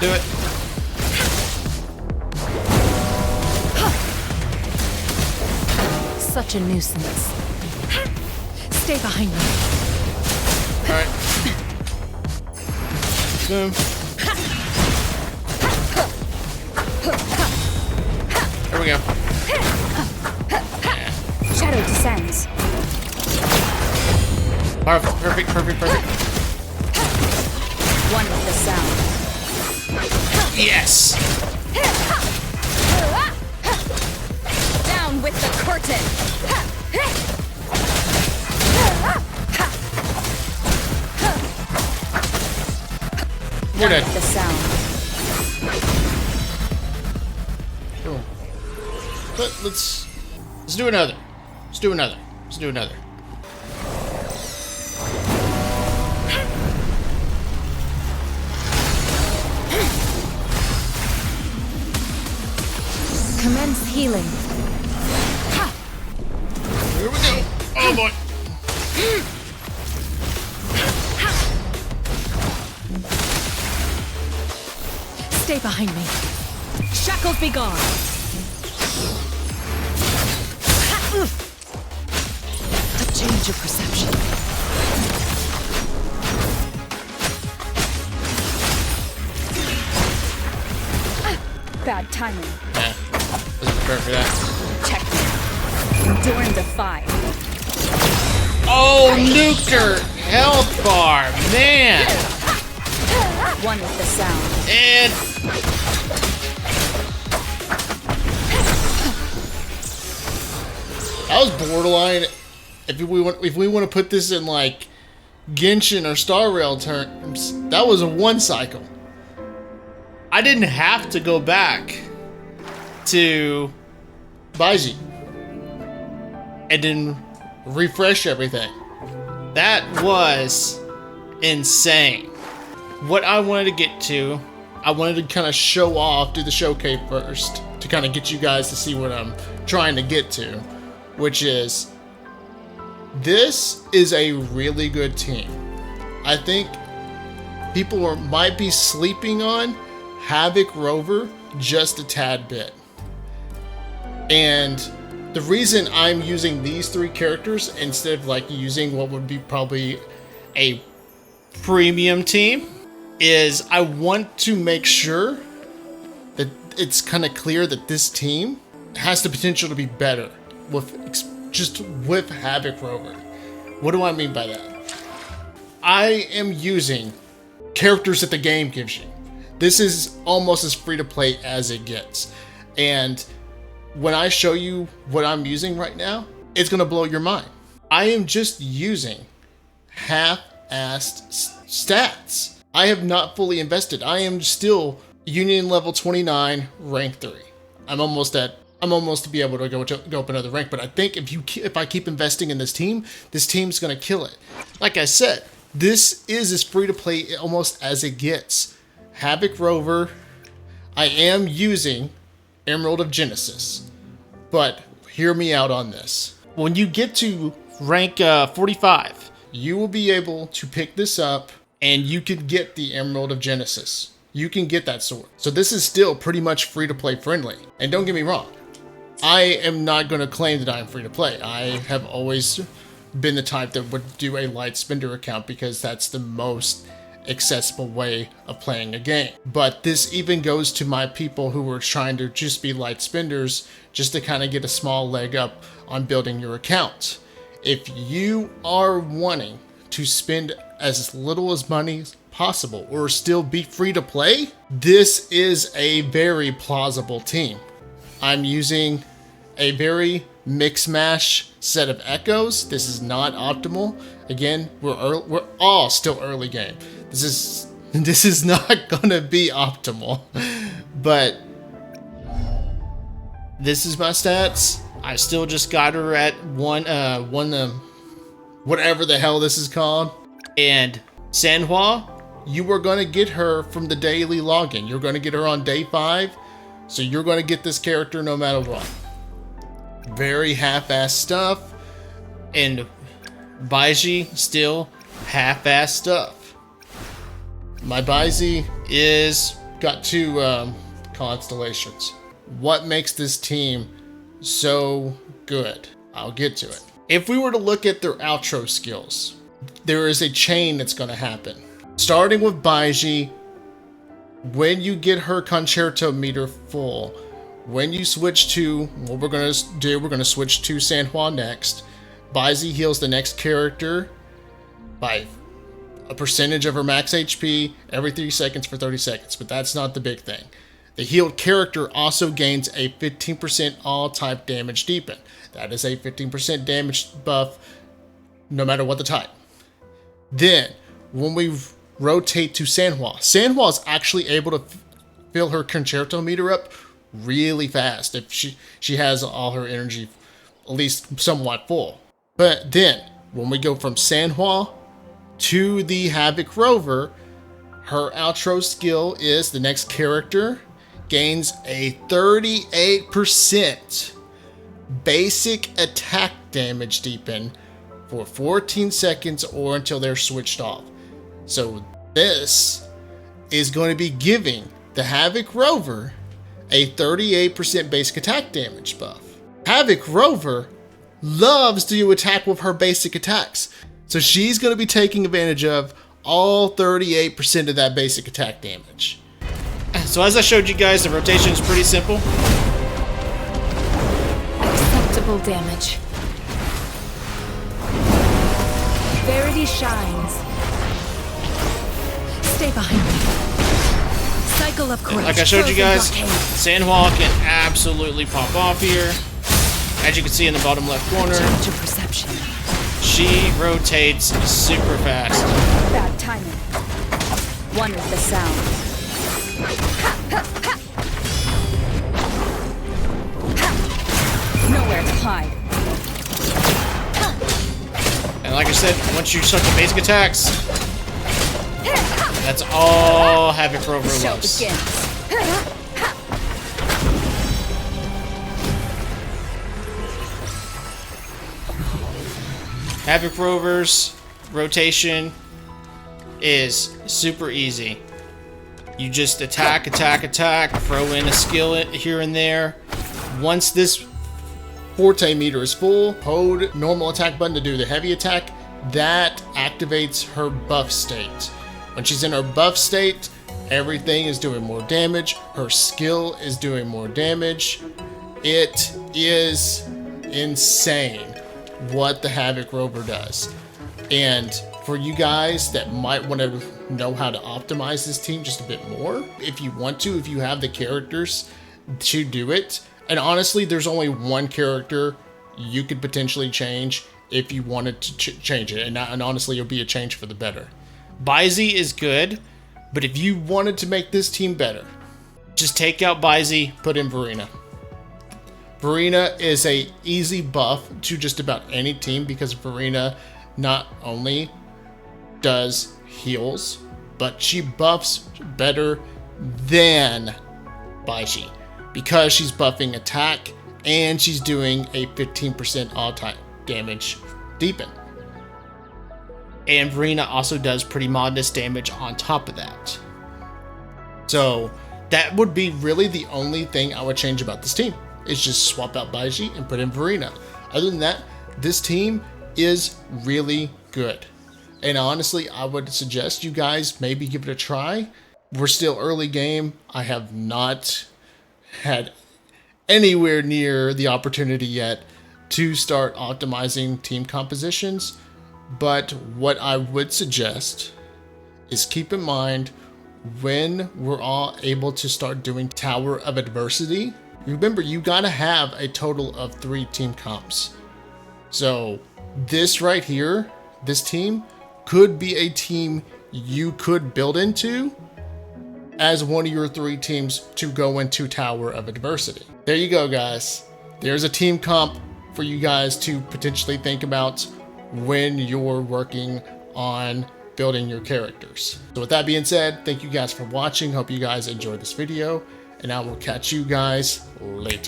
Do it. Such a nuisance. Stay behind me. Alright. Boom. There we go. Shadow descends. Perfect. One with the sound. Yes! Down with the curtain. You're dead. The sound. Cool. But let's do another. Let's do another. Commence healing. Here we go. Oh boy. Stay behind me. Shackles be gone. A change of perception. Bad timing. Nah, wasn't prepared for that. Checkmate. Endure and defy. Oh, nuked her health bar, man. One with the sound. And that was borderline. If we want to put this in like Genshin or Star Rail terms, that was a one cycle. I didn't have to go back to Baiji and then refresh everything. That was insane. What I wanted to get to, I wanted to kind of show off, do the showcase first, to kind of get you guys to see what I'm trying to get to, which is, this is a really good team. I think people might be sleeping on Havoc Rover just a tad bit. And the reason I'm using these three characters instead of like using what would be probably a premium team is I want to make sure that it's kind of clear that this team has the potential to be better with Havoc Rover. What do I mean by that? I am using characters that the game gives you. This is almost as free to play as it gets. And when I show you what I'm using right now, it's gonna blow your mind. I am just using half-assed stats. I have not fully invested. I am still Union level 29, rank 3. I'm almost to be able to go up another rank, but I think if I keep investing in this team's gonna kill it. Like I said, this is as free to play almost as it gets. Havoc Rover, I am using Emerald of Genesis, but hear me out on this. When you get to rank 45, you will be able to pick this up and you could get the Emerald of Genesis. You can get that sword. So this is still pretty much free to play friendly. And don't get me wrong, I am not going to claim that I am free to play. I have always been the type that would do a light spender account because that's the most accessible way of playing a game. But this even goes to my people who are trying to just be light spenders just to kind of get a small leg up on building your account. If you are wanting to spend as little as money as possible or still be free to play, this is a very plausible team. I'm using a very mix-mash set of echoes. This is not optimal. Again, we're all still early game. This is not gonna be optimal, but this is my stats. I still just got her at one whatever the hell this is called. And Sanhua, you are gonna get her from the daily login. You're gonna get her on day 5, so you're gonna get this character no matter what. Very half-assed stuff, and Baiji still half-assed stuff. My Baiji is got two constellations. What makes this team so good? I'll get to it. If we were to look at their outro skills, there is a chain that's going to happen. Starting with Baiji, when you get her concerto meter full, when you switch to what we're going to do, we're going to switch to Sanhua next. Baiji heals the next character by a percentage of her max HP every 3 seconds for 30 seconds, but that's not the big thing. The healed character also gains a 15% all type damage deepen. That is a 15% damage buff no matter what the type. Then, when we rotate to Sanhua, Sanhua is actually able to fill her concerto meter up really fast if she has all her energy at least somewhat full. But then, when we go from Sanhua to the Havoc Rover, her outro skill is the next character gains a 38% basic attack damage deepen for 14 seconds or until they're switched off. So this is going to be giving the Havoc Rover a 38% basic attack damage buff. Havoc Rover loves to attack with her basic attacks, so she's going to be taking advantage of all 38% of that basic attack damage. So as I showed you guys, the rotation is pretty simple. Acceptable damage. Verity shines. Stay behind me. Cycle of courage. Like I showed you guys, Frozen Sanhua can absolutely pop off here. As you can see in the bottom left corner, blockade. Change of perception. she rotates super fast. Bad timing. One with the sound. Nowhere to hide. And like I said, once you start the basic attacks, that's all Havoc Rover Show loves. begins. Havoc Rover's rotation is super easy. You just attack, attack, attack, throw in a skill here and there. Once this Forte meter is full, hold normal attack button to do the heavy attack. That activates her buff state. When she's in her buff state, everything is doing more damage. Her skill is doing more damage. It is insane what the Havoc Rover does. And for you guys that might want to know how to optimize this team just a bit more, if you want to, if you have the characters to do it, and honestly, there's only one character you could potentially change if you wanted to change it, and honestly, it'll be a change for the better. Baiji is good, But if you wanted to make this team better, just take out Baiji. put in Verena. Verena is a easy buff to just about any team because Verena not only does heals, but she buffs better than Baiji because she's buffing attack and she's doing a 15% all-time damage deepen. And Verena also does pretty modest damage on top of that. So that would be really the only thing I would change about this team. Is just swap out Baiji and put in Verena. Other than that, this team is really good. And honestly, I would suggest you guys maybe give it a try. We're still early game. I have not had anywhere near the opportunity yet to start optimizing team compositions. But what I would suggest is keep in mind when we're all able to start doing Tower of Adversity, remember you gotta have a total of 3 team comps. So this right here, this team could be a team you could build into as one of your 3 teams to go into Tower of Adversity. There you go, guys. There's a team comp for you guys to potentially think about when you're working on building your characters. So with that being said, thank you guys for watching. Hope you guys enjoyed this video, and I will catch you guys later.